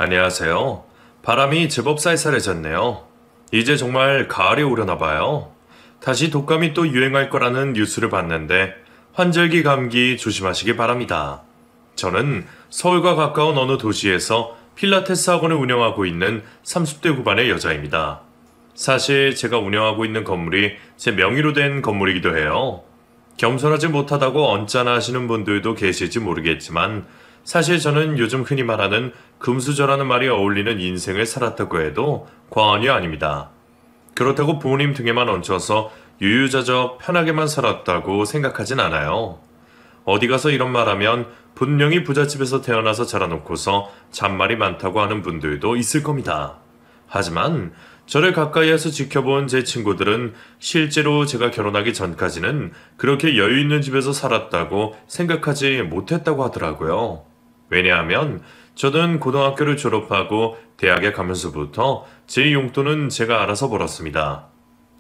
안녕하세요. 바람이 제법 쌀쌀해졌네요. 이제 정말 가을이 오려나 봐요. 다시 독감이 또 유행할 거라는 뉴스를 봤는데 환절기 감기 조심하시기 바랍니다. 저는 서울과 가까운 어느 도시에서 필라테스 학원을 운영하고 있는 30대 후반의 여자입니다. 사실 제가 운영하고 있는 건물이 제 명의로 된 건물이기도 해요. 겸손하지 못하다고 언짢아 하시는 분들도 계실지 모르겠지만 사실 저는 요즘 흔히 말하는 금수저라는 말이 어울리는 인생을 살았다고 해도 과언이 아닙니다. 그렇다고 부모님 등에만 얹혀서 유유자적 편하게만 살았다고 생각하진 않아요. 어디 가서 이런 말하면 분명히 부잣집에서 태어나서 자라놓고서 잔말이 많다고 하는 분들도 있을 겁니다. 하지만 저를 가까이에서 지켜본 제 친구들은 실제로 제가 결혼하기 전까지는 그렇게 여유 있는 집에서 살았다고 생각하지 못했다고 하더라고요. 왜냐하면 저는 고등학교를 졸업하고 대학에 가면서부터 제 용돈은 제가 알아서 벌었습니다.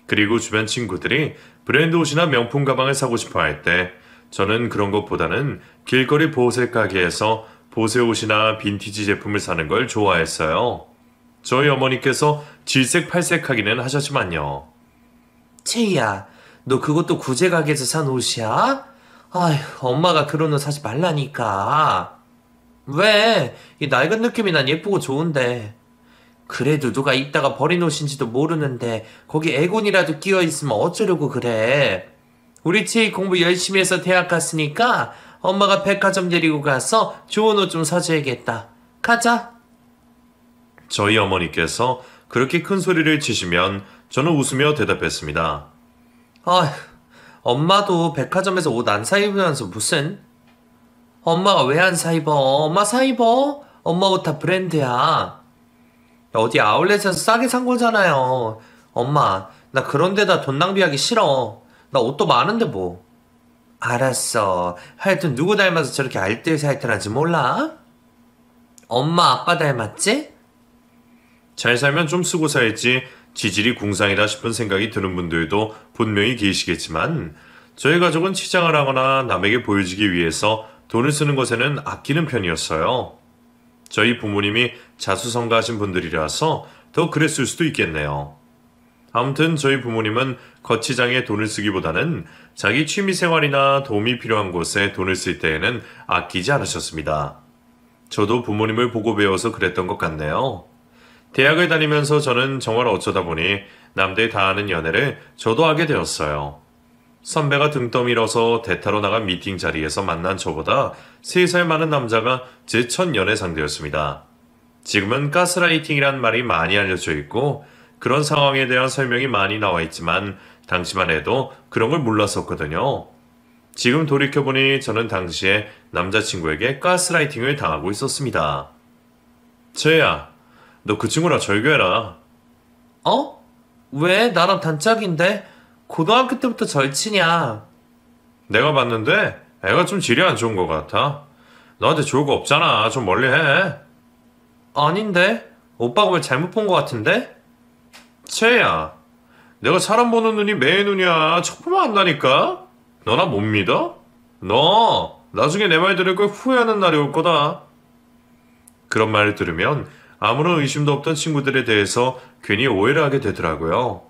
그리고 주변 친구들이 브랜드 옷이나 명품 가방을 사고 싶어 할 때 저는 그런 것보다는 길거리 보호색 가게에서 보세 옷이나 빈티지 제품을 사는 걸 좋아했어요. 저희 어머니께서 질색팔색하기는 하셨지만요. 채희야, 너 그것도 구제 가게에서 산 옷이야? 아휴, 엄마가 그런 옷 사지 말라니까. 왜? 이 낡은 느낌이 난 예쁘고 좋은데. 그래도 누가 입다가 버린 옷인지도 모르는데 거기 애곤이라도 끼어 있으면 어쩌려고 그래. 우리 채희 공부 열심히 해서 대학 갔으니까 엄마가 백화점 데리고 가서 좋은 옷 좀 사줘야겠다. 가자. 저희 어머니께서 그렇게 큰 소리를 치시면 저는 웃으며 대답했습니다. 아휴, 엄마도 백화점에서 옷 안 사입으면서 무슨? 엄마가 왜 안 사입어? 엄마 사입어? 엄마 옷 다 브랜드야. 어디 아울렛에서 싸게 산 거잖아요. 엄마, 나 그런 데다 돈 낭비하기 싫어. 나 옷도 많은데 뭐. 알았어. 하여튼 누구 닮아서 저렇게 알뜰살뜰한지 몰라? 엄마 아빠 닮았지? 잘 살면 좀 쓰고 살지 지질이 궁상이다 싶은 생각이 드는 분들도 분명히 계시겠지만 저희 가족은 치장을 하거나 남에게 보여주기 위해서 돈을 쓰는 것에는 아끼는 편이었어요. 저희 부모님이 자수성가하신 분들이라서 더 그랬을 수도 있겠네요. 아무튼 저희 부모님은 거치장에 돈을 쓰기보다는 자기 취미생활이나 도움이 필요한 곳에 돈을 쓸 때에는 아끼지 않으셨습니다. 저도 부모님을 보고 배워서 그랬던 것 같네요. 대학을 다니면서 저는 정말 어쩌다 보니 남들 다 아는 연애를 저도 하게 되었어요. 선배가 등 떠밀어서 대타로 나간 미팅 자리에서 만난 저보다 3살 많은 남자가 제 첫 연애 상대였습니다. 지금은 가스라이팅이란 말이 많이 알려져 있고 그런 상황에 대한 설명이 많이 나와 있지만 당시만 해도 그런 걸 몰랐었거든요. 지금 돌이켜보니 저는 당시에 남자친구에게 가스라이팅을 당하고 있었습니다. 채야, 너 그 친구랑 절교해라. 어? 왜? 나랑 단짝인데? 고등학교 때부터 절친이야. 내가 봤는데 애가 좀 질이 안 좋은 것 같아. 너한테 좋을 거 없잖아. 좀 멀리 해. 아닌데? 오빠가 뭘 잘못 본 것 같은데? 채야, 내가 사람 보는 눈이 매의 눈이야. 척 보면 안다니까? 너 나 못 믿어? 너 나중에 내 말 들을 걸 후회하는 날이 올 거다. 그런 말을 들으면 아무런 의심도 없던 친구들에 대해서 괜히 오해를 하게 되더라고요.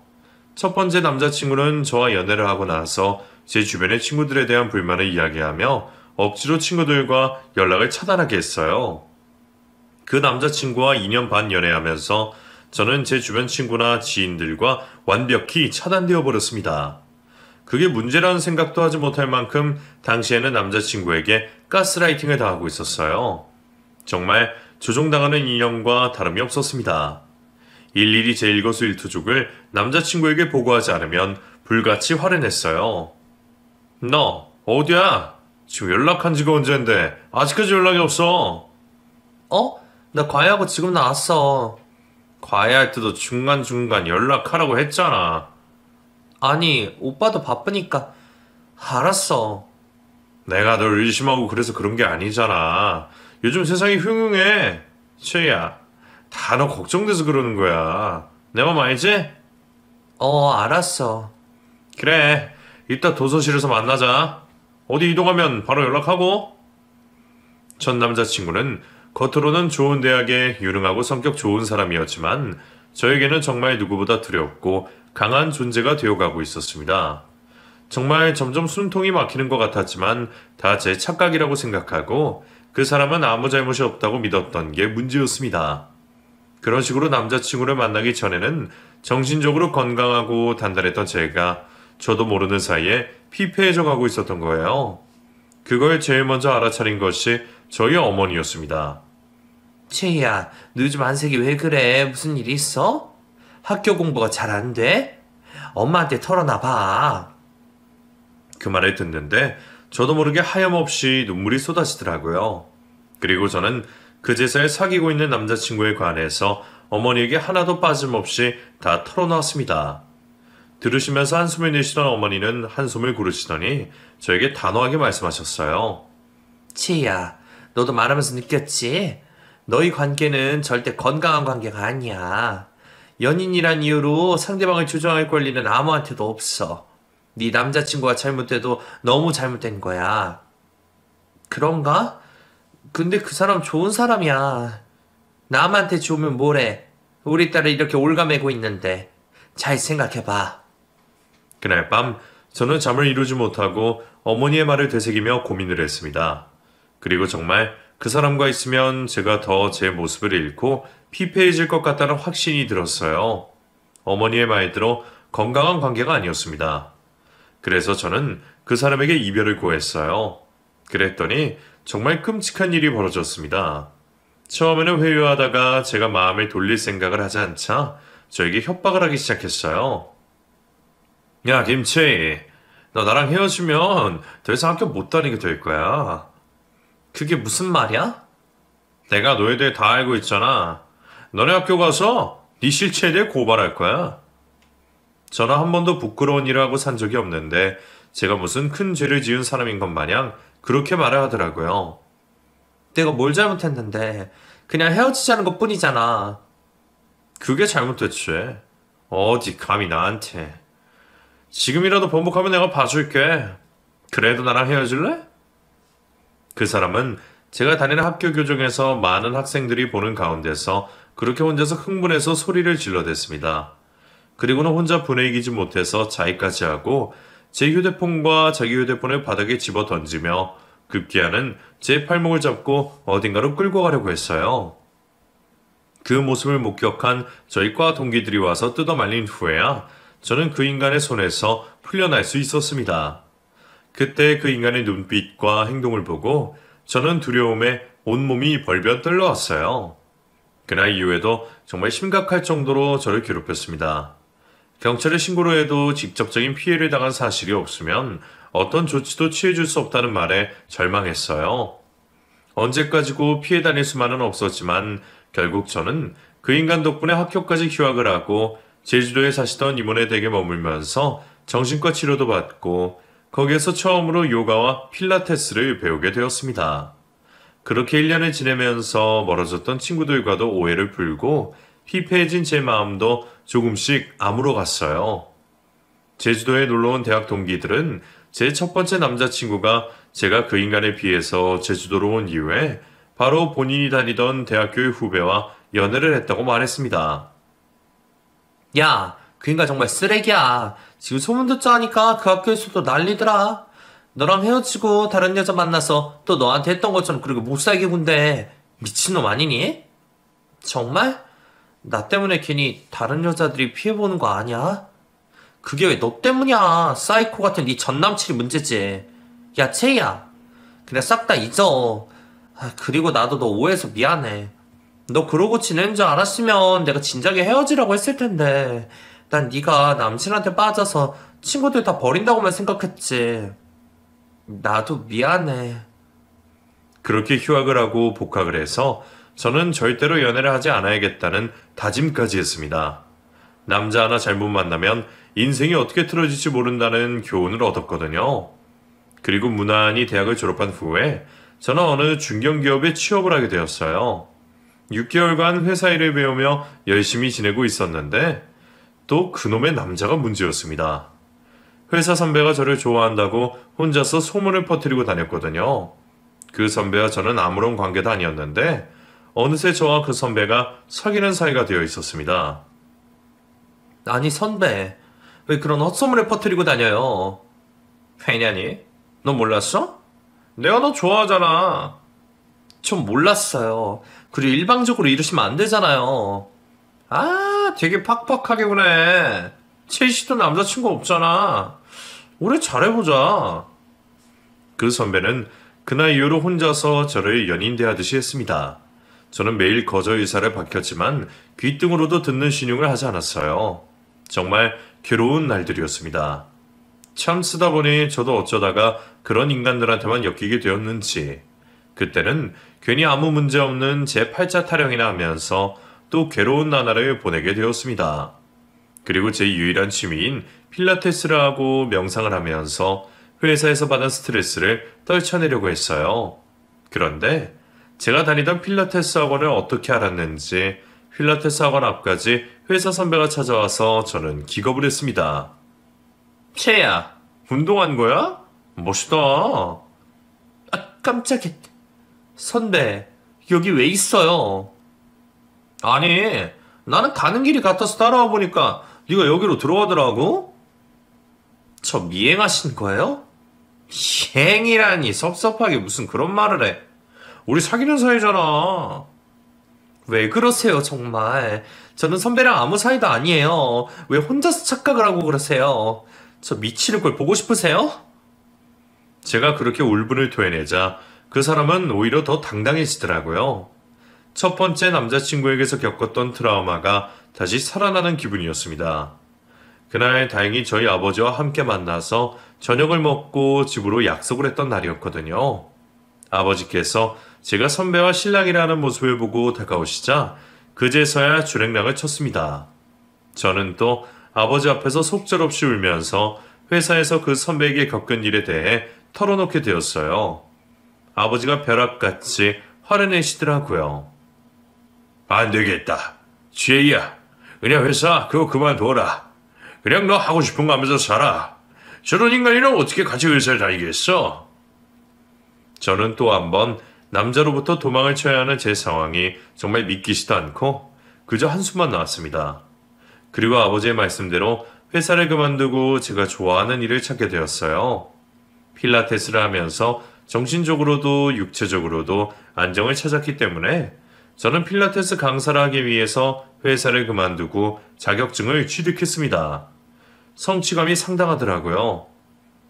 첫 번째 남자친구는 저와 연애를 하고 나서 제 주변의 친구들에 대한 불만을 이야기하며 억지로 친구들과 연락을 차단하게 했어요. 그 남자친구와 2년 반 연애하면서 저는 제 주변 친구나 지인들과 완벽히 차단되어 버렸습니다. 그게 문제라는 생각도 하지 못할 만큼 당시에는 남자친구에게 가스라이팅을 당하고 있었어요. 정말 조종당하는 인연과 다름이 없었습니다. 일일이 제 일거수일투족을 남자친구에게 보고하지 않으면 불같이 화를 냈어요. 너 어디야? 지금 연락한 지가 언젠데 아직까지 연락이 없어. 어? 나 과외하고 지금 나왔어. 과외할 때도 중간중간 연락하라고 했잖아. 아니, 오빠도 바쁘니까. 알았어. 내가 널 의심하고 그래서 그런 게 아니잖아. 요즘 세상이 흉흉해. 채야, 다 너 걱정돼서 그러는 거야. 내 맘 알지? 알았어. 그래, 이따 도서실에서 만나자. 어디 이동하면 바로 연락하고. 전 남자친구는 겉으로는 좋은 대학에 유능하고 성격 좋은 사람이었지만 저에게는 정말 누구보다 두렵고 강한 존재가 되어가고 있었습니다. 정말 점점 숨통이 막히는 것 같았지만 다 제 착각이라고 생각하고 그 사람은 아무 잘못이 없다고 믿었던 게 문제였습니다. 그런 식으로 남자친구를 만나기 전에는 정신적으로 건강하고 단단했던 제가 저도 모르는 사이에 피폐해져 가고 있었던 거예요. 그걸 제일 먼저 알아차린 것이 저희 어머니였습니다. 채희야, 너 요즘 안색이 왜 그래? 무슨 일 있어? 학교 공부가 잘 안 돼? 엄마한테 털어놔봐. 그 말을 듣는데 저도 모르게 하염없이 눈물이 쏟아지더라고요. 그리고 저는 그제서야 사귀고 있는 남자친구에 관해서 어머니에게 하나도 빠짐없이 다 털어놓았습니다. 들으시면서 한숨을 내쉬던 어머니는 한숨을 고르시더니 저에게 단호하게 말씀하셨어요. 채희야, 너도 말하면서 느꼈지? 너희 관계는 절대 건강한 관계가 아니야. 연인이란 이유로 상대방을 조종할 권리는 아무한테도 없어. 네 남자친구가 잘못돼도 너무 잘못된 거야. 그런가? 근데 그 사람 좋은 사람이야. 남한테 좋으면 뭐래? 우리 딸을 이렇게 올가매고 있는데. 잘 생각해봐. 그날 밤 저는 잠을 이루지 못하고 어머니의 말을 되새기며 고민을 했습니다. 그리고 정말 그 사람과 있으면 제가 더 제 모습을 잃고 피폐해질 것 같다는 확신이 들었어요. 어머니의 말대로 건강한 관계가 아니었습니다. 그래서 저는 그 사람에게 이별을 고했어요. 그랬더니 정말 끔찍한 일이 벌어졌습니다. 처음에는 회유하다가 제가 마음을 돌릴 생각을 하지 않자 저에게 협박을 하기 시작했어요. 야, 김채희, 너 나랑 헤어지면 더 이상 학교 못 다니게 될 거야. 그게 무슨 말이야? 내가 너에 대해 다 알고 있잖아. 너네 학교 가서 네 실체에 대해 고발할 거야. 저는 한 번도 부끄러운 일을 하고 산 적이 없는데 제가 무슨 큰 죄를 지은 사람인 것 마냥 그렇게 말을 하더라고요. 내가 뭘 잘못했는데 그냥 헤어지자는 것 뿐이잖아. 그게 잘못됐지. 어디 감히 나한테. 지금이라도 번복하면 내가 봐줄게. 그래도 나랑 헤어질래? 그 사람은 제가 다니는 학교 교정에서 많은 학생들이 보는 가운데서 그렇게 혼자서 흥분해서 소리를 질러댔습니다. 그리고는 혼자 분해이기지 못해서 자위까지 하고 제 휴대폰과 자기 휴대폰을 바닥에 집어 던지며 급기야는 제 팔목을 잡고 어딘가로 끌고 가려고 했어요. 그 모습을 목격한 저희 과 동기들이 와서 뜯어말린 후에야 저는 그 인간의 손에서 풀려날 수 있었습니다. 그때 그 인간의 눈빛과 행동을 보고 저는 두려움에 온몸이 벌벌 떨려왔어요. 그날 이후에도 정말 심각할 정도로 저를 괴롭혔습니다. 경찰에 신고를 해도 직접적인 피해를 당한 사실이 없으면 어떤 조치도 취해줄 수 없다는 말에 절망했어요. 언제까지고 피해 다닐 수만은 없었지만 결국 저는 그 인간 덕분에 학교까지 휴학을 하고 제주도에 사시던 이모네 댁에 머물면서 정신과 치료도 받고 거기에서 처음으로 요가와 필라테스를 배우게 되었습니다. 그렇게 1년을 지내면서 멀어졌던 친구들과도 오해를 풀고 피폐해진 제 마음도 조금씩 아물어 갔어요. 제주도에 놀러온 대학 동기들은 제 첫 번째 남자친구가 제가 그 인간에 비해서 제주도로 온 이후에 바로 본인이 다니던 대학교의 후배와 연애를 했다고 말했습니다. 야, 그 인간 정말 쓰레기야. 지금 소문 듣자 하니까 그 학교에서도 난리더라. 너랑 헤어지고 다른 여자 만나서 또 너한테 했던 것처럼 그렇게 못살게 군대. 미친놈 아니니? 정말? 나 때문에 괜히 다른 여자들이 피해보는 거 아니야? 그게 왜 너 때문이야. 사이코 같은 네 전남친이 문제지. 야, 채희야. 그냥 싹 다 잊어. 그리고 나도 너 오해해서 미안해. 너 그러고 지내는 줄 알았으면 내가 진작에 헤어지라고 했을 텐데 난 네가 남친한테 빠져서 친구들 다 버린다고만 생각했지. 나도 미안해. 그렇게 휴학을 하고 복학을 해서 저는 절대로 연애를 하지 않아야겠다는 다짐까지 했습니다. 남자 하나 잘못 만나면 인생이 어떻게 틀어질지 모른다는 교훈을 얻었거든요. 그리고 무난히 대학을 졸업한 후에 저는 어느 중견기업에 취업을 하게 되었어요. 6개월간 회사 일을 배우며 열심히 지내고 있었는데 또 그놈의 남자가 문제였습니다. 회사 선배가 저를 좋아한다고 혼자서 소문을 퍼뜨리고 다녔거든요. 그 선배와 저는 아무런 관계도 아니었는데 어느새 저와 그 선배가 사귀는 사이가 되어 있었습니다. 아니, 선배. 왜 그런 헛소문을 퍼뜨리고 다녀요? 왜냐니? 너 몰랐어? 내가 너 좋아하잖아. 전 몰랐어요. 그리고 일방적으로 이러시면 안 되잖아요. 아, 되게 팍팍하게 구네. 첼시도 남자친구 없잖아. 우리 잘해보자. 그 선배는 그날 이후로 혼자서 저를 연인 대하듯이 했습니다. 저는 매일 거저 의사를 밝혔지만 귀등으로도 듣는 신용을 하지 않았어요. 정말 괴로운 날들이었습니다. 참 쓰다 보니 저도 어쩌다가 그런 인간들한테만 엮이게 되었는지 그때는 괜히 아무 문제 없는 제 팔자 타령이나 하면서 또 괴로운 나날을 보내게 되었습니다. 그리고 제 유일한 취미인 필라테스를 하고 명상을 하면서 회사에서 받은 스트레스를 떨쳐내려고 했어요. 그런데 제가 다니던 필라테스 학원을 어떻게 알았는지 필라테스 학원 앞까지 회사 선배가 찾아와서 저는 기겁을 했습니다. 채야, 운동한 거야? 멋있다. 아, 깜짝이야. 선배, 여기 왜 있어요? 아니, 나는 가는 길이 같아서 따라와 보니까 네가 여기로 들어가더라고? 저 미행하신 거예요? 희행이라니 섭섭하게 무슨 그런 말을 해. 우리 사귀는 사이잖아. 왜 그러세요, 정말. 저는 선배랑 아무 사이도 아니에요. 왜 혼자서 착각을 하고 그러세요? 저 미치는 걸 보고 싶으세요? 제가 그렇게 울분을 토해내자 그 사람은 오히려 더 당당해지더라고요. 첫 번째 남자친구에게서 겪었던 트라우마가 다시 살아나는 기분이었습니다. 그날 다행히 저희 아버지와 함께 만나서 저녁을 먹고 집으로 약속을 했던 날이었거든요. 아버지께서 제가 선배와 신랑이라는 모습을 보고 다가오시자 그제서야 주랭랑을 쳤습니다. 저는 또 아버지 앞에서 속절없이 울면서 회사에서 그 선배에게 겪은 일에 대해 털어놓게 되었어요. 아버지가 벼락같이 화를 내시더라고요. 안 되겠다. 지혜야, 그냥 회사 그거 그만둬라. 그냥 너 하고 싶은 거 하면서 살아. 저런 인간이랑 어떻게 같이 회사를 다니겠어? 저는 또 한 번 남자로부터 도망을 쳐야 하는 제 상황이 정말 믿기지도 않고 그저 한숨만 나왔습니다. 그리고 아버지의 말씀대로 회사를 그만두고 제가 좋아하는 일을 찾게 되었어요. 필라테스를 하면서 정신적으로도 육체적으로도 안정을 찾았기 때문에 저는 필라테스 강사를 하기 위해서 회사를 그만두고 자격증을 취득했습니다. 성취감이 상당하더라고요.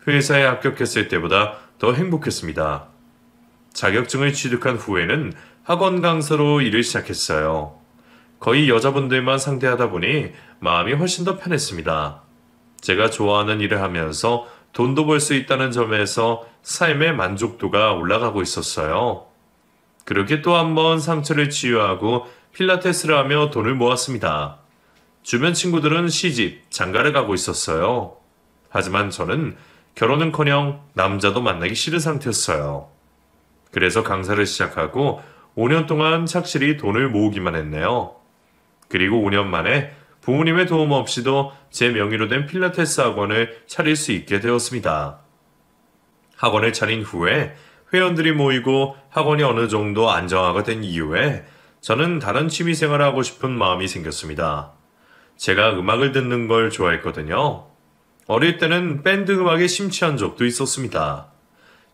회사에 합격했을 때보다 더 행복했습니다. 자격증을 취득한 후에는 학원 강사로 일을 시작했어요. 거의 여자분들만 상대하다 보니 마음이 훨씬 더 편했습니다. 제가 좋아하는 일을 하면서 돈도 벌 수 있다는 점에서 삶의 만족도가 올라가고 있었어요. 그렇게 또 한 번 상처를 치유하고 필라테스를 하며 돈을 모았습니다. 주변 친구들은 시집, 장가를 가고 있었어요. 하지만 저는 결혼은커녕 남자도 만나기 싫은 상태였어요. 그래서 강사를 시작하고 5년 동안 착실히 돈을 모으기만 했네요. 그리고 5년 만에 부모님의 도움 없이도 제 명의로 된 필라테스 학원을 차릴 수 있게 되었습니다. 학원을 차린 후에 회원들이 모이고 학원이 어느 정도 안정화가 된 이후에 저는 다른 취미생활을 하고 싶은 마음이 생겼습니다. 제가 음악을 듣는 걸 좋아했거든요. 어릴 때는 밴드 음악에 심취한 적도 있었습니다.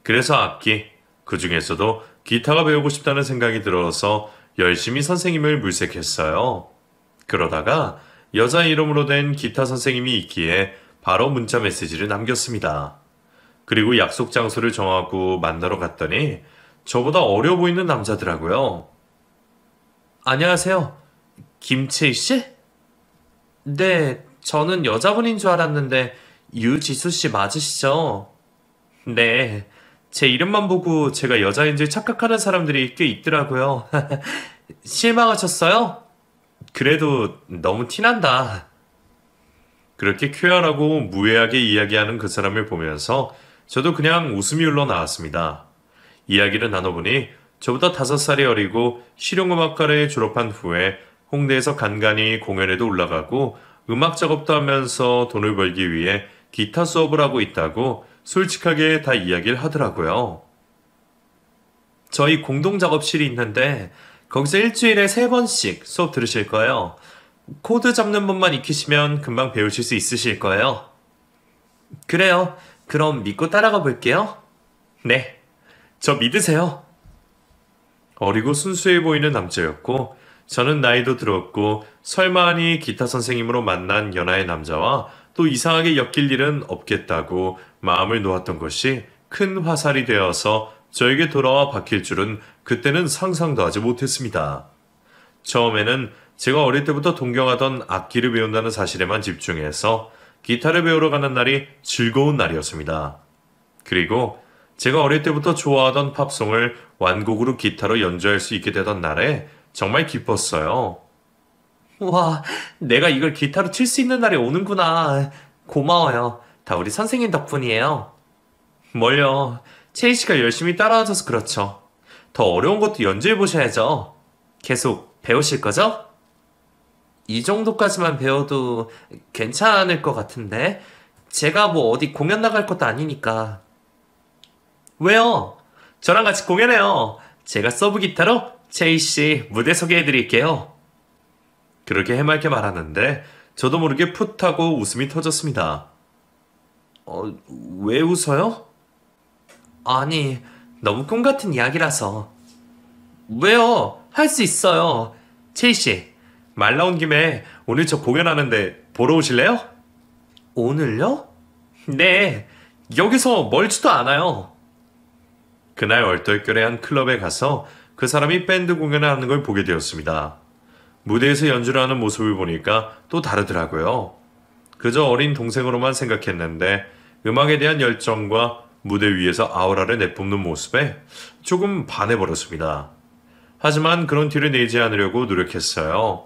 그래서 악기, 그 중에서도 기타가 배우고 싶다는 생각이 들어서 열심히 선생님을 물색했어요. 그러다가 여자 이름으로 된 기타 선생님이 있기에 바로 문자 메시지를 남겼습니다. 그리고 약속 장소를 정하고 만나러 갔더니 저보다 어려 보이는 남자더라고요. 안녕하세요. 김채희 씨? 네, 저는 여자분인 줄 알았는데 유지수 씨 맞으시죠? 네, 제 이름만 보고 제가 여자인 줄 착각하는 사람들이 꽤 있더라고요. 실망하셨어요? 그래도 너무 티난다. 그렇게 쾌활하고 무해하게 이야기하는 그 사람을 보면서 저도 그냥 웃음이 흘러나왔습니다. 이야기를 나눠보니 저보다 5살이 어리고 실용음악과를 졸업한 후에 홍대에서 간간히 공연에도 올라가고 음악 작업도 하면서 돈을 벌기 위해 기타 수업을 하고 있다고 솔직하게 다 이야기를 하더라고요. 저희 공동 작업실이 있는데 거기서 일주일에 3번씩 수업 들으실 거예요. 코드 잡는 법만 익히시면 금방 배우실 수 있으실 거예요. 그래요. 그럼 믿고 따라가 볼게요. 네, 저 믿으세요. 어리고 순수해 보이는 남자였고 저는 나이도 들었고 설마하니 기타 선생님으로 만난 연하의 남자와 또 이상하게 엮일 일은 없겠다고 마음을 놓았던 것이 큰 화살이 되어서 저에게 돌아와 박힐 줄은 그때는 상상도 하지 못했습니다. 처음에는 제가 어릴 때부터 동경하던 악기를 배운다는 사실에만 집중해서 기타를 배우러 가는 날이 즐거운 날이었습니다. 그리고 제가 어릴 때부터 좋아하던 팝송을 완곡으로 기타로 연주할 수 있게 되던 날에 정말 기뻤어요. 와, 내가 이걸 기타로 칠 수 있는 날이 오는구나. 고마워요. 다 우리 선생님 덕분이에요. 뭘요? 채희 씨가 열심히 따라와줘서 그렇죠. 더 어려운 것도 연주해 보셔야죠. 계속 배우실 거죠? 이 정도까지만 배워도 괜찮을 것 같은데. 제가 뭐 어디 공연 나갈 것도 아니니까. 왜요? 저랑 같이 공연해요. 제가 서브 기타로 채희 씨 무대 소개해 드릴게요. 그렇게 해맑게 말하는데 저도 모르게 풋 하고 웃음이 터졌습니다. 왜 웃어요? 아니, 너무 꿈 같은 이야기라서. 왜요? 할 수 있어요. 채희 씨, 말 나온 김에 오늘 저 공연하는데 보러 오실래요? 오늘요? 네, 여기서 멀지도 않아요. 그날 얼떨결에 클럽에 가서 그 사람이 밴드 공연을 하는 걸 보게 되었습니다. 무대에서 연주를 하는 모습을 보니까 또 다르더라고요. 그저 어린 동생으로만 생각했는데 음악에 대한 열정과 무대 위에서 아우라를 내뿜는 모습에 조금 반해버렸습니다. 하지만 그런 티를 내지 않으려고 노력했어요.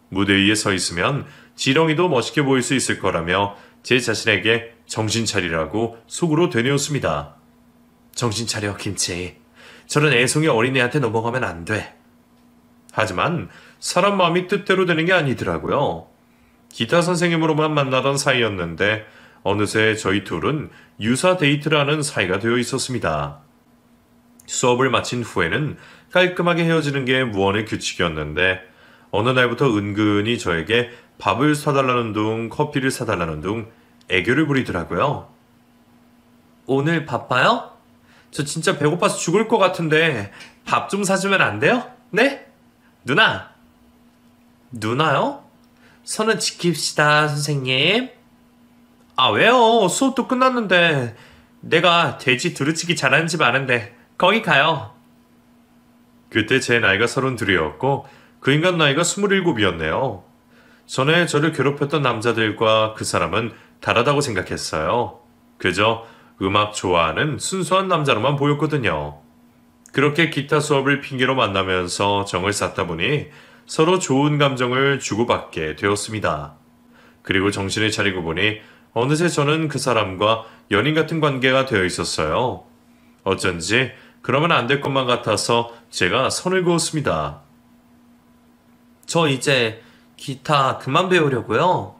무대 위에 서 있으면 지렁이도 멋있게 보일 수 있을 거라며 제 자신에게 정신 차리라고 속으로 되뇌었습니다. 정신 차려, 김치. 저런 애송이 어린애한테 넘어가면 안 돼. 하지만 사람 마음이 뜻대로 되는 게 아니더라고요. 기타 선생님으로만 만나던 사이였는데 어느새 저희 둘은 유사 데이트를 하는 사이가 되어 있었습니다. 수업을 마친 후에는 깔끔하게 헤어지는 게 무언의 규칙이었는데 어느 날부터 은근히 저에게 밥을 사달라는 둥 커피를 사달라는 둥 애교를 부리더라고요. 오늘 바빠요? 저 진짜 배고파서 죽을 것 같은데 밥 좀 사주면 안 돼요? 네? 누나! 누나요? 선은 지킵시다, 선생님. 아, 왜요? 수업도 끝났는데. 내가 돼지 두루치기 잘하는 집 아는데 거기 가요. 그때 제 나이가 32이었고 그 인간 나이가 27이었네요. 전에 저를 괴롭혔던 남자들과 그 사람은 다르다고 생각했어요. 그저 음악 좋아하는 순수한 남자로만 보였거든요. 그렇게 기타 수업을 핑계로 만나면서 정을 쌓다 보니 서로 좋은 감정을 주고받게 되었습니다. 그리고 정신을 차리고 보니 어느새 저는 그 사람과 연인 같은 관계가 되어 있었어요. 어쩐지 그러면 안 될 것만 같아서 제가 선을 그었습니다. 저 이제 기타 그만 배우려고요.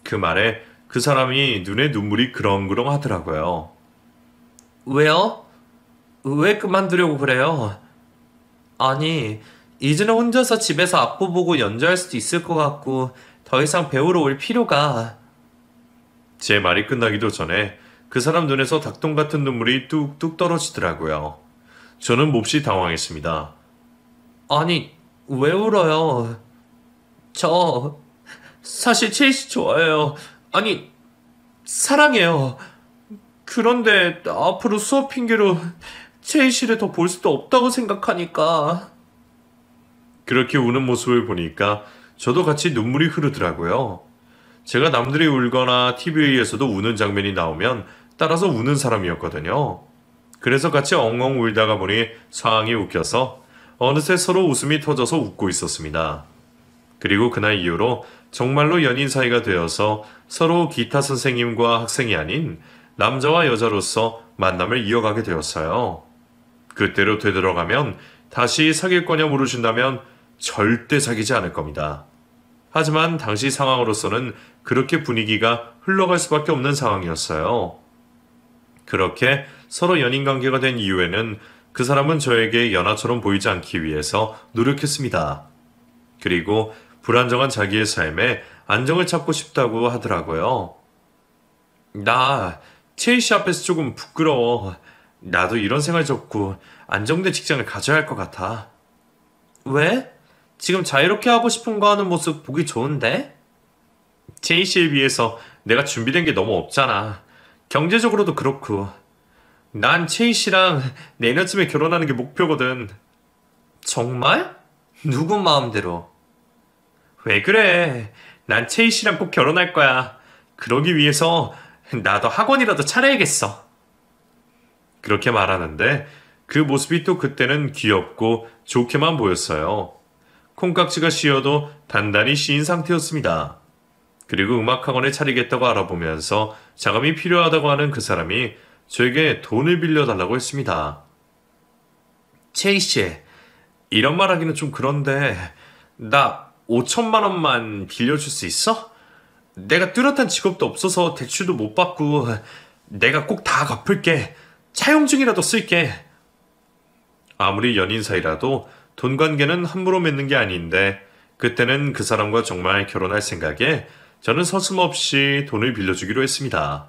그 말에 그 사람이 눈에 눈물이 그렁그렁 하더라고요. 왜요? 왜 그만두려고 그래요? 아니, 이제는 혼자서 집에서 악보 보고 연주할 수도 있을 것 같고 더 이상 배우러 올 필요가... 제 말이 끝나기도 전에 그 사람 눈에서 닭똥 같은 눈물이 뚝뚝 떨어지더라고요. 저는 몹시 당황했습니다. 아니, 왜 울어요? 저 사실 첼시 좋아해요. 아니, 사랑해요. 그런데 앞으로 수업 핑계로 첼시를 더 볼 수도 없다고 생각하니까. 그렇게 우는 모습을 보니까 저도 같이 눈물이 흐르더라고요. 제가 남들이 울거나 TV에서도 우는 장면이 나오면 따라서 우는 사람이었거든요. 그래서 같이 엉엉 울다가 보니 상황이 웃겨서 어느새 서로 웃음이 터져서 웃고 있었습니다. 그리고 그날 이후로 정말로 연인 사이가 되어서 서로 기타 선생님과 학생이 아닌 남자와 여자로서 만남을 이어가게 되었어요. 그때로 되돌아가면 다시 사귈 거냐 물으신다면 절대 사귀지 않을 겁니다. 하지만 당시 상황으로서는 그렇게 분위기가 흘러갈 수밖에 없는 상황이었어요. 그렇게 서로 연인 관계가 된 이후에는 그 사람은 저에게 연하처럼 보이지 않기 위해서 노력했습니다. 그리고 불안정한 자기의 삶에 안정을 찾고 싶다고 하더라고요. 나 채희 씨 앞에서 조금 부끄러워. 나도 이런 생활 접고 안정된 직장을 가져야 할 것 같아. 왜? 지금 자유롭게 하고 싶은 거 하는 모습 보기 좋은데? 채희 씨에 비해서 내가 준비된 게 너무 없잖아. 경제적으로도 그렇고. 난 채희 씨랑 내년쯤에 결혼하는 게 목표거든. 정말? 누구 마음대로? 왜 그래? 난 채희 씨랑 꼭 결혼할 거야. 그러기 위해서 나도 학원이라도 차려야겠어. 그렇게 말하는데 그 모습이 또 그때는 귀엽고 좋게만 보였어요. 콩깍지가 씌어도 단단히 씌인 상태였습니다. 그리고 음악학원을 차리겠다고 알아보면서 자금이 필요하다고 하는 그 사람이 저에게 돈을 빌려달라고 했습니다. 채희 씨, 이런 말 하기는 좀 그런데 나 5천만 원만 빌려줄 수 있어? 내가 뚜렷한 직업도 없어서 대출도 못 받고 내가 꼭 다 갚을게. 차용증이라도 쓸게. 아무리 연인 사이라도 돈 관계는 함부로 맺는 게 아닌데 그때는 그 사람과 정말 결혼할 생각에 저는 서슴없이 돈을 빌려주기로 했습니다.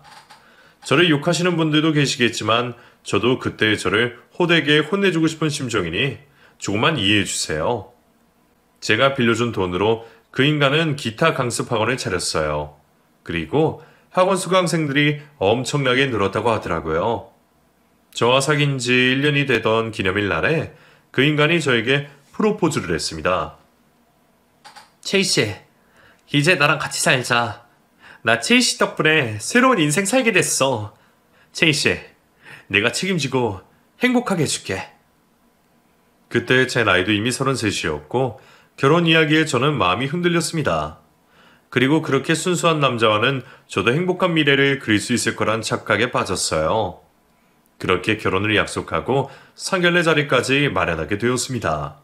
저를 욕하시는 분들도 계시겠지만 저도 그때의 저를 호되게 혼내주고 싶은 심정이니 조금만 이해해 주세요. 제가 빌려준 돈으로 그 인간은 기타 강습 학원을 차렸어요. 그리고 학원 수강생들이 엄청나게 늘었다고 하더라고요. 저와 사귄 지 1년이 되던 기념일 날에 그 인간이 저에게 프로포즈를 했습니다. 채희 씨, 이제 나랑 같이 살자. 나 채희 씨 덕분에 새로운 인생 살게 됐어. 채희 씨, 내가 책임지고 행복하게 해줄게. 그때 제 나이도 이미 33이었고 결혼 이야기에 저는 마음이 흔들렸습니다. 그리고 그렇게 순수한 남자와는 저도 행복한 미래를 그릴 수 있을 거란 착각에 빠졌어요. 그렇게 결혼을 약속하고 상견례 자리까지 마련하게 되었습니다.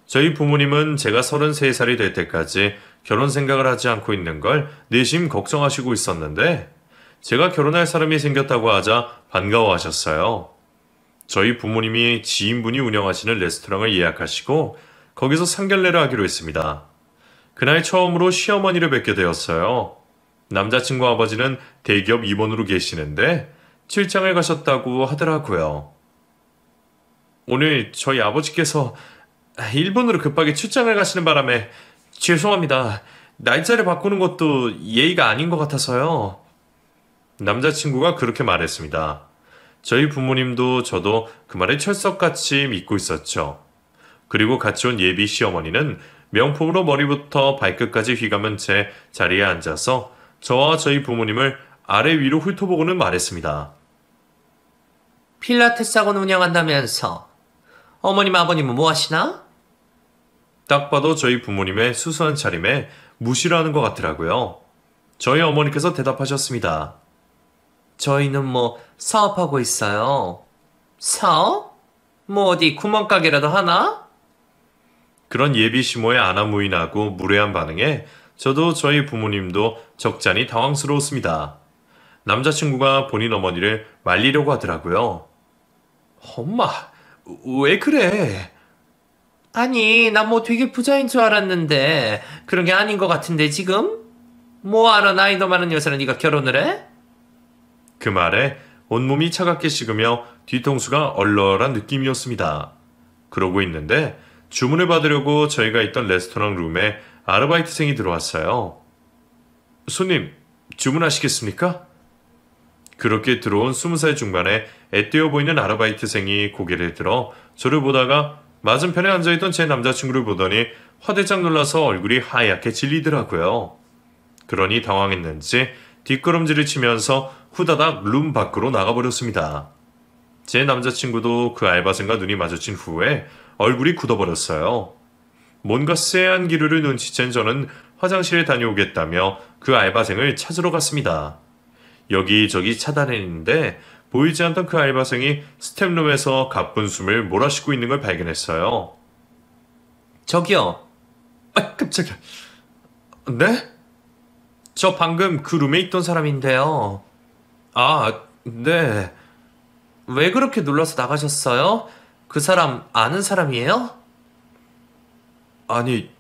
저희 부모님은 제가 33살이 될 때까지 결혼 생각을 하지 않고 있는 걸 내심 걱정하시고 있었는데 제가 결혼할 사람이 생겼다고 하자 반가워하셨어요. 저희 부모님이 지인분이 운영하시는 레스토랑을 예약하시고 거기서 상견례를 하기로 했습니다. 그날 처음으로 시어머니를 뵙게 되었어요. 남자친구 아버지는 대기업 임원으로 계시는데 출장을 가셨다고 하더라고요. 오늘 저희 아버지께서 일본으로 급하게 출장을 가시는 바람에 죄송합니다. 날짜를 바꾸는 것도 예의가 아닌 것 같아서요. 남자친구가 그렇게 말했습니다. 저희 부모님도 저도 그 말을 철석같이 믿고 있었죠. 그리고 같이 온 예비 시어머니는 명품으로 머리부터 발끝까지 휘감은 채 자리에 앉아서 저와 저희 부모님을 아래 위로 훑어보고는 말했습니다. 필라테스 학원 운영한다면서 어머님 아버님은 뭐 하시나? 딱 봐도 저희 부모님의 수수한 차림에 무시를 하는 것 같더라고요. 저희 어머니께서 대답하셨습니다. 저희는 뭐 사업하고 있어요. 사업? 뭐 어디 구멍가게라도 하나? 그런 예비 시모의 아나무인하고 무례한 반응에 저도 저희 부모님도 적잖이 당황스러웠습니다. 남자친구가 본인 어머니를 말리려고 하더라고요. 엄마, 왜 그래? 아니, 나 뭐 되게 부자인 줄 알았는데 그런 게 아닌 것 같은데 지금? 뭐하러 나이도 많은 여자랑 네가 결혼을 해? 그 말에 온몸이 차갑게 식으며 뒤통수가 얼얼한 느낌이었습니다. 그러고 있는데 주문을 받으려고 저희가 있던 레스토랑 룸에 아르바이트생이 들어왔어요. 손님, 주문하시겠습니까? 그렇게 들어온 20살 중반의 애띄어 보이는 아르바이트생이 고개를 들어 저를 보다가 맞은편에 앉아있던 제 남자친구를 보더니 화들짝 놀라서 얼굴이 하얗게 질리더라고요. 그러니 당황했는지 뒷걸음질을 치면서 후다닥 룸 밖으로 나가버렸습니다. 제 남자친구도 그 알바생과 눈이 마주친 후에 얼굴이 굳어버렸어요. 뭔가 쎄한 기류를 눈치챈 저는 화장실에 다녀오겠다며 그 알바생을 찾으러 갔습니다. 여기저기 찾아내는데 보이지 않던 그 알바생이 스텝룸에서 가쁜 숨을 몰아쉬고 있는 걸 발견했어요. 저기요. 아, 깜짝이야. 네? 저 방금 그 룸에 있던 사람인데요. 아, 네. 왜 그렇게 놀라서 나가셨어요? 그 사람 아는 사람이에요? 아니,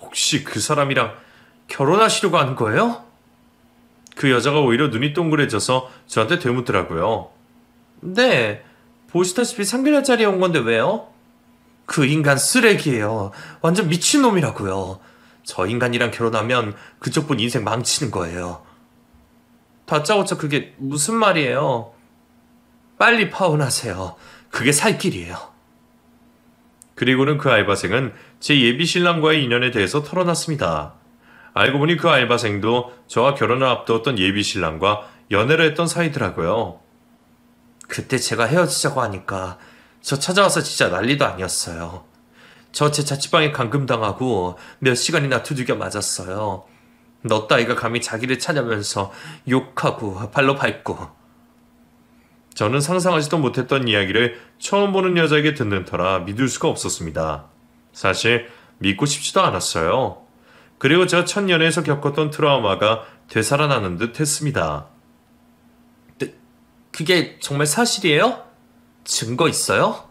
혹시 그 사람이랑 결혼하시려고 하는 거예요? 그 여자가 오히려 눈이 동그래져서 저한테 되묻더라고요. 네. 보시다시피 3개월짜리 온 건데 왜요? 그 인간 쓰레기예요. 완전 미친놈이라고요. 저 인간이랑 결혼하면 그쪽 분 인생 망치는 거예요. 다짜고짜 그게 무슨 말이에요? 빨리 파혼하세요. 그게 살 길이에요. 그리고는 그 알바생은 제 예비 신랑과의 인연에 대해서 털어놨습니다. 알고 보니 그 알바생도 저와 결혼을 앞두었던 예비 신랑과 연애를 했던 사이더라고요. 그때 제가 헤어지자고 하니까 저 찾아와서 진짜 난리도 아니었어요. 저 제 자취방에 감금당하고 몇 시간이나 두들겨 맞았어요. 너 따위가 감히 자기를 찾아면서 욕하고 발로 밟고. 저는 상상하지도 못했던 이야기를 처음 보는 여자에게 듣는 터라 믿을 수가 없었습니다. 사실 믿고 싶지도 않았어요. 그리고 제가 첫 연애에서 겪었던 트라우마가 되살아나는 듯 했습니다. 그게 정말 사실이에요? 증거 있어요?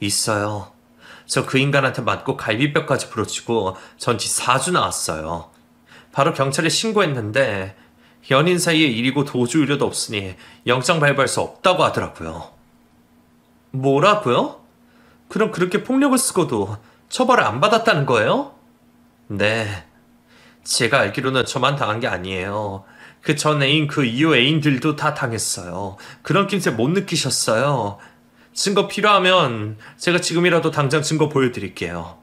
있어요. 저 그 인간한테 맞고 갈비뼈까지 부러지고 전치 4주 나왔어요. 바로 경찰에 신고했는데 연인 사이의 일이고 도주 우려도 없으니 영장 발부할 수 없다고 하더라고요. 뭐라고요? 그럼 그렇게 폭력을 쓰고도 처벌을 안 받았다는 거예요? 네. 제가 알기로는 저만 당한 게 아니에요. 그 전 애인 그 이후 애인들도 다 당했어요. 그런 낌새 못 느끼셨어요. 증거 필요하면 제가 지금이라도 당장 증거 보여드릴게요.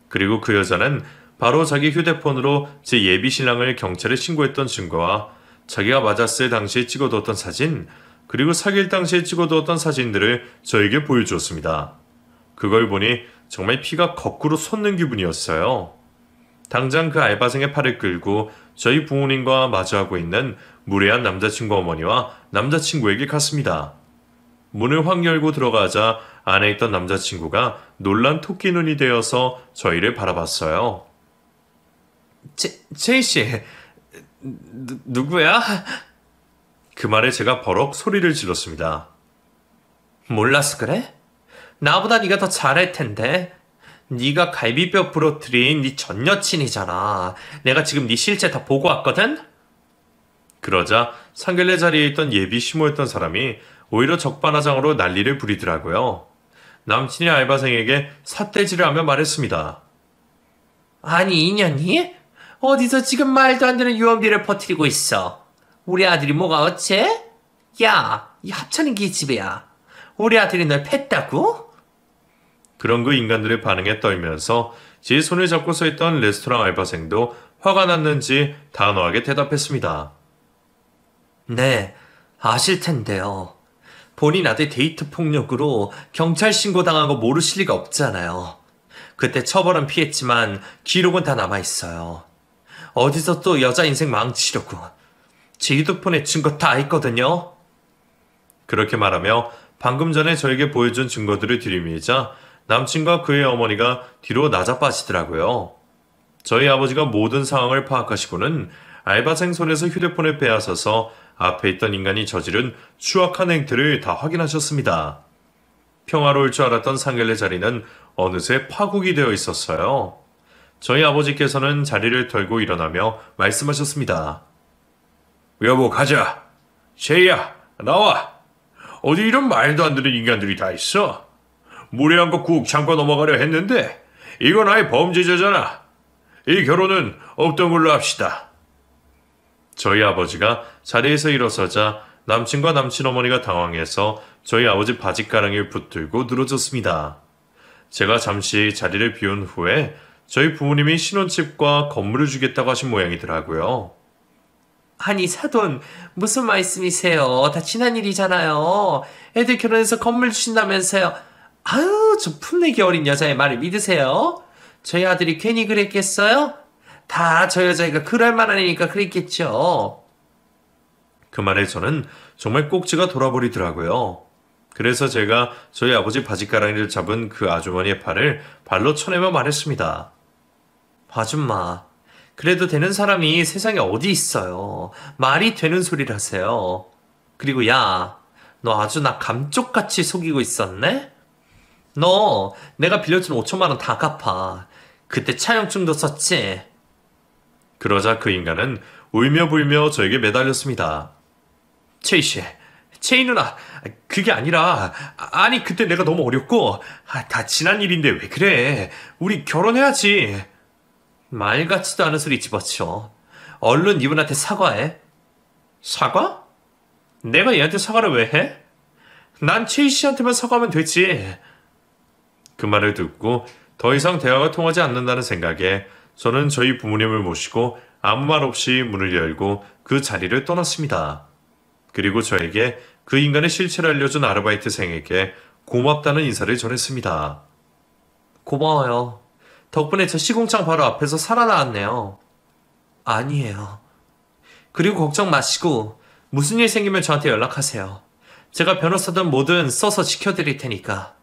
그리고 그 여자는 바로 자기 휴대폰으로 제 예비 신랑을 경찰에 신고했던 증거와 자기가 맞았을 당시에 찍어두었던 사진, 그리고 사귈 당시에 찍어두었던 사진들을 저에게 보여주었습니다. 그걸 보니 정말 피가 거꾸로 솟는 기분이었어요. 당장 그 알바생의 팔을 끌고 저희 부모님과 마주하고 있는 무례한 남자친구 어머니와 남자친구에게 갔습니다. 문을 확 열고 들어가자 안에 있던 남자친구가 놀란 토끼 눈이 되어서 저희를 바라봤어요. 제이씨, 누구야? 그 말에 제가 버럭 소리를 질렀습니다. 몰라서 그래? 나보다 네가 더 잘할 텐데. 네가 갈비뼈 부러뜨린 네 전 여친이잖아. 내가 지금 네 실체 다 보고 왔거든? 그러자 상견례 자리에 있던 예비 시모였던 사람이 오히려 적반하장으로 난리를 부리더라고요. 남친이 알바생에게 삿대질을 하며 말했습니다. 아니 이년이? 어디서 지금 말도 안 되는 유언비를 퍼뜨리고 있어. 우리 아들이 뭐가 어째? 야, 이 합천인 기집애야. 우리 아들이 널 팼다고? 그런 그 인간들의 반응에 떨면서 제 손을 잡고 서 있던 레스토랑 알바생도 화가 났는지 단호하게 대답했습니다. 네, 아실 텐데요. 본인 아들 데이트 폭력으로 경찰 신고당한 거 모르실 리가 없잖아요. 그때 처벌은 피했지만 기록은 다 남아있어요. 어디서 또 여자 인생 망치려고. 제 휴대폰에 증거 다 있거든요. 그렇게 말하며 방금 전에 저에게 보여준 증거들을 들이밀자 남친과 그의 어머니가 뒤로 나자빠지더라고요. 저희 아버지가 모든 상황을 파악하시고는 알바생 손에서 휴대폰을 빼앗아서 앞에 있던 인간이 저지른 추악한 행태를 다 확인하셨습니다. 평화로울 줄 알았던 상견례 자리는 어느새 파국이 되어 있었어요. 저희 아버지께서는 자리를 털고 일어나며 말씀하셨습니다. 여보 가자. 제이야 나와. 어디 이런 말도 안 되는 인간들이 다 있어. 무례한 거 꾹 참고 넘어가려 했는데 이건 아예 범죄자잖아. 이 결혼은 없던 걸로 합시다. 저희 아버지가 자리에서 일어서자 남친과 남친 어머니가 당황해서 저희 아버지 바짓가랑이를 붙들고 늘어졌습니다. 제가 잠시 자리를 비운 후에 저희 부모님이 신혼집과 건물을 주겠다고 하신 모양이더라고요. 아니 사돈 무슨 말씀이세요? 다 지난 일이잖아요. 애들 결혼해서 건물 주신다면서요. 아유 저 풋내기 어린 여자의 말을 믿으세요? 저희 아들이 괜히 그랬겠어요? 다 저 여자애가 그럴 만한 애니까 그랬겠죠. 그 말에 저는 정말 꼭지가 돌아버리더라고요. 그래서 제가 저희 아버지 바짓가랑이를 잡은 그 아주머니의 팔을 발로 쳐내며 말했습니다. 아줌마, 그래도 되는 사람이 세상에 어디 있어요. 말이 되는 소리를 하세요. 그리고 야, 너 아주 나 감쪽같이 속이고 있었네? 너 내가 빌려준 5천만 원 다 갚아. 그때 차용증도 썼지? 그러자 그 인간은 울며불며 저에게 매달렸습니다. 체이 씨, 체이 누나, 그게 아니라, 아니, 그때 내가 너무 어렸고, 다 지난 일인데 왜 그래? 우리 결혼해야지. 말 같지도 않은 소리 집어쳐. 얼른 이분한테 사과해. 사과? 내가 얘한테 사과를 왜 해? 난 체이 씨한테만 사과하면 되지. 그 말을 듣고 더 이상 대화가 통하지 않는다는 생각에 저는 저희 부모님을 모시고 아무 말 없이 문을 열고 그 자리를 떠났습니다. 그리고 저에게 그 인간의 실체를 알려준 아르바이트생에게 고맙다는 인사를 전했습니다. 고마워요. 덕분에 저 시공창 바로 앞에서 살아나왔네요. 아니에요. 그리고 걱정 마시고 무슨 일 생기면 저한테 연락하세요. 제가 변호사든 뭐든 써서 지켜드릴 테니까.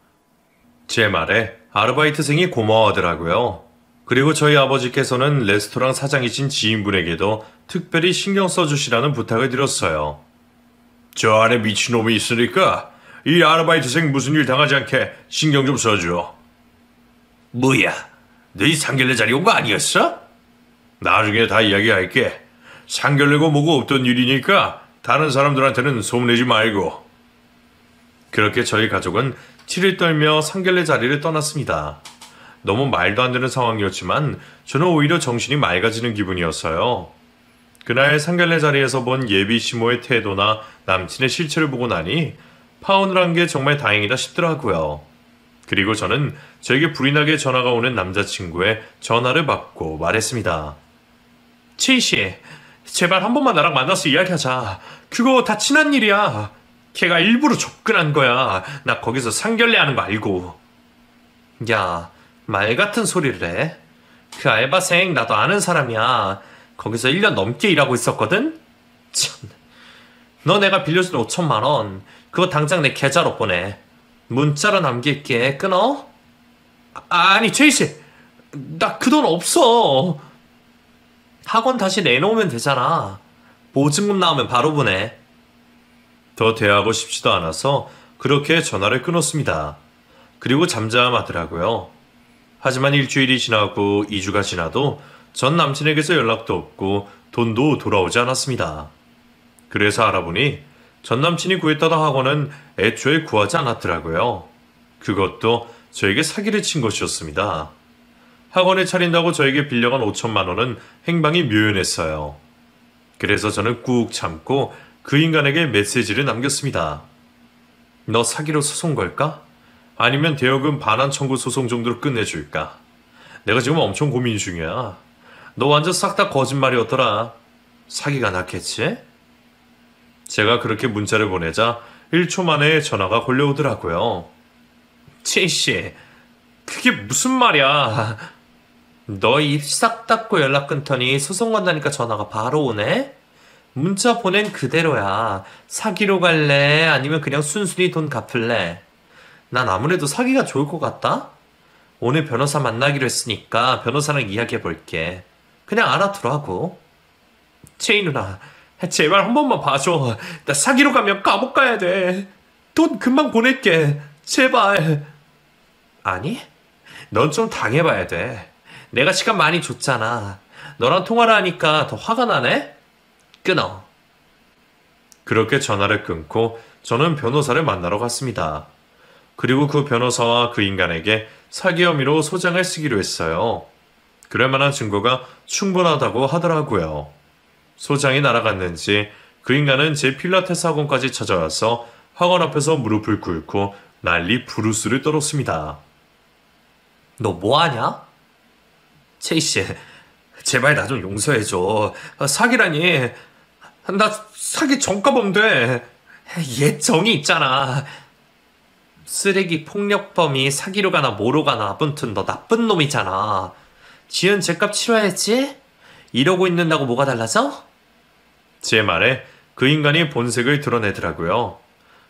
제 말에 아르바이트생이 고마워하더라고요. 그리고 저희 아버지께서는 레스토랑 사장이신 지인분에게도 특별히 신경 써주시라는 부탁을 드렸어요. 저 안에 미친놈이 있으니까 이 아르바이트생 무슨 일 당하지 않게 신경 좀 써줘. 뭐야? 너희 상견례 자리 온 거 아니었어? 나중에 다 이야기할게. 상견례고 뭐고 없던 일이니까 다른 사람들한테는 소문내지 말고. 그렇게 저희 가족은 치를 떨며 상견례 자리를 떠났습니다. 너무 말도 안 되는 상황이었지만 저는 오히려 정신이 맑아지는 기분이었어요. 그날 상견례 자리에서 본 예비 시모의 태도나 남친의 실체를 보고 나니 파혼을 한 게 정말 다행이다 싶더라고요. 그리고 저는 저에게 불이 나게 전화가 오는 남자친구의 전화를 받고 말했습니다. 치이씨, 제발 한 번만 나랑 만나서 이야기하자. 그거 다 친한 일이야. 걔가 일부러 접근한 거야. 나 거기서 상견례 하는 거 알고. 야, 말 같은 소리를 해. 그 알바생 나도 아는 사람이야. 거기서 1년 넘게 일하고 있었거든? 참. 너 내가 빌려준 5천만 원 그거 당장 내 계좌로 보내. 문자로 남길게. 끊어? 아니 최희씨, 나 그 돈 없어. 학원 다시 내놓으면 되잖아. 보증금 나오면 바로 보내. 더 대화하고 싶지도 않아서 그렇게 전화를 끊었습니다. 그리고 잠잠하더라고요. 하지만 일주일이 지나고 2주가 지나도 전 남친에게서 연락도 없고 돈도 돌아오지 않았습니다. 그래서 알아보니 전 남친이 구했다던 학원은 애초에 구하지 않았더라고요. 그것도 저에게 사기를 친 것이었습니다. 학원을 차린다고 저에게 빌려간 5천만 원은 행방이 묘연했어요. 그래서 저는 꾹 참고 그 인간에게 메시지를 남겼습니다. 너 사기로 소송 걸까? 아니면 대여금 반환 청구 소송 정도로 끝내줄까? 내가 지금 엄청 고민 중이야. 너 완전 싹 다 거짓말이었더라. 사기가 낫겠지? 제가 그렇게 문자를 보내자 1초 만에 전화가 걸려오더라고요. 치이씨, 그게 무슨 말이야? 너 입 싹 닫고 연락 끊더니 소송 건다니까 전화가 바로 오네? 문자 보낸 그대로야. 사기로 갈래? 아니면 그냥 순순히 돈 갚을래? 난 아무래도 사기가 좋을 것 같다? 오늘 변호사 만나기로 했으니까 변호사랑 이야기해볼게. 그냥 알아두라고. 채이 누나, 제발 한 번만 봐줘. 나 사기로 가면 감옥 가야 돼. 돈 금방 보낼게. 제발. 아니, 넌 좀 당해봐야 돼. 내가 시간 많이 줬잖아. 너랑 통화를 하니까 더 화가 나네? 끊어. 그렇게 전화를 끊고 저는 변호사를 만나러 갔습니다. 그리고 그 변호사와 그 인간에게 사기 혐의로 소장을 쓰기로 했어요. 그럴 만한 증거가 충분하다고 하더라고요. 소장이 날아갔는지 그 인간은 제 필라테스 학원까지 찾아와서 학원 앞에서 무릎을 꿇고 난리 부르스를 떨었습니다. 너 뭐하냐? 체이씨, 제발 나 좀 용서해줘. 사기라니. 나 사기 전과범돼. 옛 정이 있잖아. 쓰레기 폭력범이 사기로 가나 뭐로 가나 아무튼 너 나쁜 놈이잖아. 지은 죄값 치러야지. 이러고 있는다고 뭐가 달라져? 제 말에 그 인간이 본색을 드러내더라고요.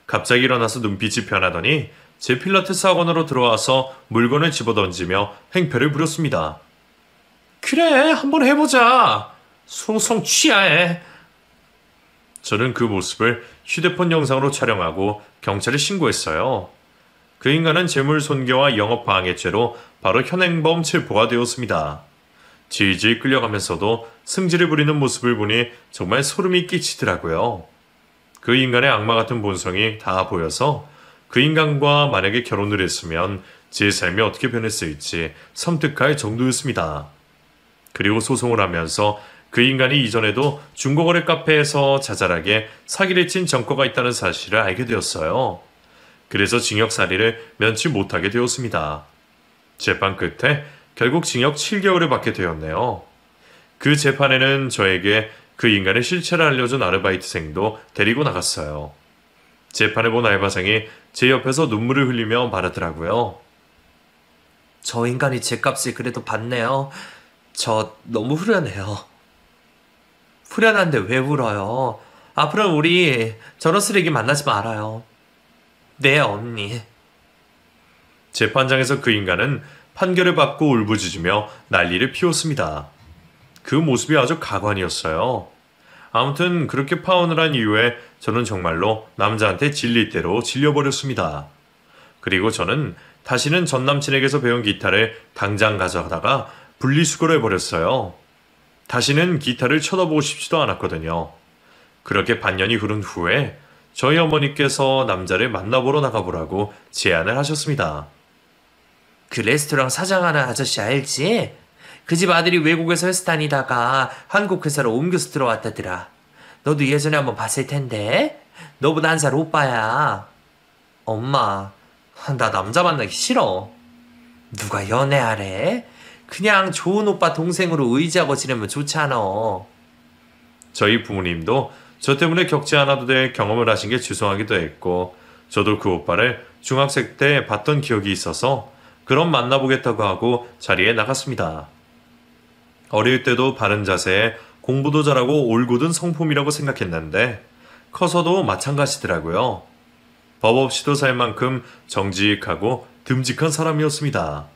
갑자기 일어나서 눈빛이 변하더니 제 필라테스 학원으로 들어와서 물건을 집어던지며 행패를 부렸습니다. 그래, 한번 해보자. 소송 취하해. 저는 그 모습을 휴대폰 영상으로 촬영하고 경찰에 신고했어요. 그 인간은 재물 손괴와 영업 방해죄로 바로 현행범 체포가 되었습니다. 질질 끌려가면서도 승질을 부리는 모습을 보니 정말 소름이 끼치더라고요. 그 인간의 악마 같은 본성이 다 보여서 그 인간과 만약에 결혼을 했으면 제 삶이 어떻게 변했을지 섬뜩할 정도였습니다. 그리고 소송을 하면서 그 인간이 이전에도 중고거래 카페에서 자잘하게 사기를 친 전과가 있다는 사실을 알게 되었어요. 그래서 징역살이를 면치 못하게 되었습니다. 재판 끝에 결국 징역 7개월을 받게 되었네요. 그 재판에는 저에게 그 인간의 실체를 알려준 아르바이트생도 데리고 나갔어요. 재판을 본 알바생이 제 옆에서 눈물을 흘리며 말하더라고요. 저 인간이 제 값을 그래도 받네요. 저 너무 후련해요. 후련한데 왜 울어요? 앞으로는 우리 저런 쓰레기 만나지 말아요. 네, 언니. 재판장에서 그 인간은 판결을 받고 울부짖으며 난리를 피웠습니다. 그 모습이 아주 가관이었어요. 아무튼 그렇게 파혼을 한 이후에 저는 정말로 남자한테 질릴 대로 질려버렸습니다. 그리고 저는 다시는 전 남친에게서 배운 기타를 당장 가져다가 분리수거를 해버렸어요. 다시는 기타를 쳐다보고 싶지도 않았거든요. 그렇게 반년이 흐른 후에 저희 어머니께서 남자를 만나보러 나가보라고 제안을 하셨습니다. 그 레스토랑 사장하는 아저씨 알지? 그 집 아들이 외국에서 회사 다니다가 한국 회사로 옮겨서 들어왔다더라. 너도 예전에 한번 봤을 텐데? 너보다 한 살 오빠야. 엄마, 나 남자 만나기 싫어. 누가 연애하래? 그냥 좋은 오빠 동생으로 의지하고 지내면 좋잖아. 저희 부모님도 저 때문에 겪지 않아도 될 경험을 하신 게 죄송하기도 했고, 저도 그 오빠를 중학생 때 봤던 기억이 있어서 그럼 만나보겠다고 하고 자리에 나갔습니다. 어릴 때도 바른 자세에 공부도 잘하고 올곧은 성품이라고 생각했는데 커서도 마찬가지더라고요. 법 없이도 살 만큼 정직하고 듬직한 사람이었습니다.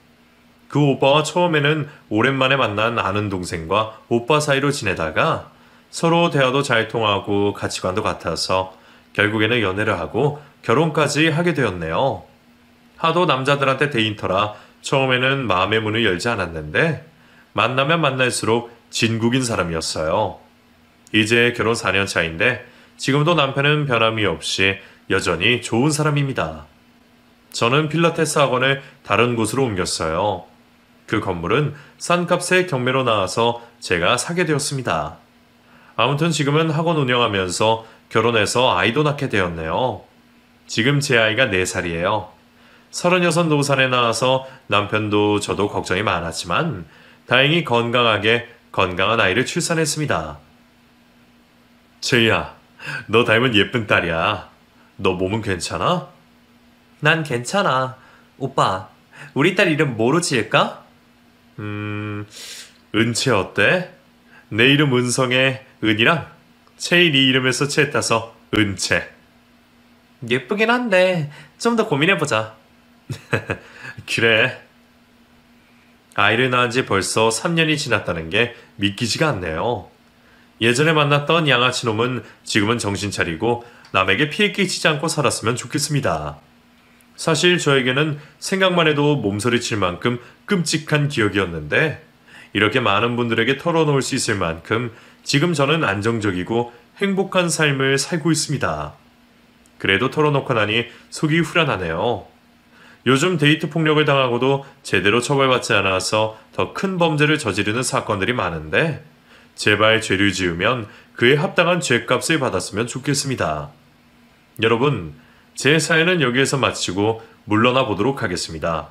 그 오빠와 처음에는 오랜만에 만난 아는 동생과 오빠 사이로 지내다가 서로 대화도 잘 통하고 가치관도 같아서 결국에는 연애를 하고 결혼까지 하게 되었네요. 하도 남자들한테 데인터라 처음에는 마음의 문을 열지 않았는데 만나면 만날수록 진국인 사람이었어요. 이제 결혼 4년 차인데 지금도 남편은 변함이 없이 여전히 좋은 사람입니다. 저는 필라테스 학원을 다른 곳으로 옮겼어요. 그 건물은 싼 값에 경매로 나와서 제가 사게 되었습니다. 아무튼 지금은 학원 운영하면서 결혼해서 아이도 낳게 되었네요. 지금 제 아이가 4살이에요. 36 노산에 나와서 남편도 저도 걱정이 많았지만 다행히 건강하게 건강한 아이를 출산했습니다. 제이야, 너 닮은 예쁜 딸이야. 너 몸은 괜찮아? 난 괜찮아. 오빠, 우리 딸 이름 뭐로 지을까? 은채 어때? 내 이름 은성의 은이랑 채이 네 이름에서 채 따서 은채. 예쁘긴 한데 좀 더 고민해보자. 그래. 아이를 낳은 지 벌써 3년이 지났다는 게 믿기지가 않네요. 예전에 만났던 양아치 놈은 지금은 정신 차리고 남에게 피해 끼치지 않고 살았으면 좋겠습니다. 사실 저에게는 생각만 해도 몸서리 칠 만큼 끔찍한 기억이었는데 이렇게 많은 분들에게 털어놓을 수 있을 만큼 지금 저는 안정적이고 행복한 삶을 살고 있습니다. 그래도 털어놓고 나니 속이 후련하네요. 요즘 데이트 폭력을 당하고도 제대로 처벌받지 않아서 더 큰 범죄를 저지르는 사건들이 많은데 제발 죄를 지으면 그에 합당한 죄값을 받았으면 좋겠습니다. 여러분, 제 사연은 여기에서 마치고 물러나 보도록 하겠습니다.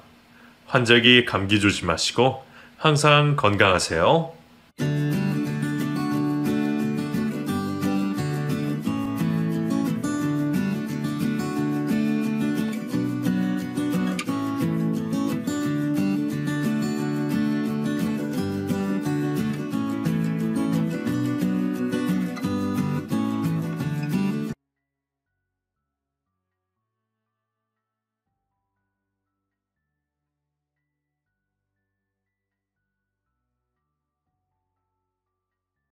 환절기 감기 조심하시고 항상 건강하세요.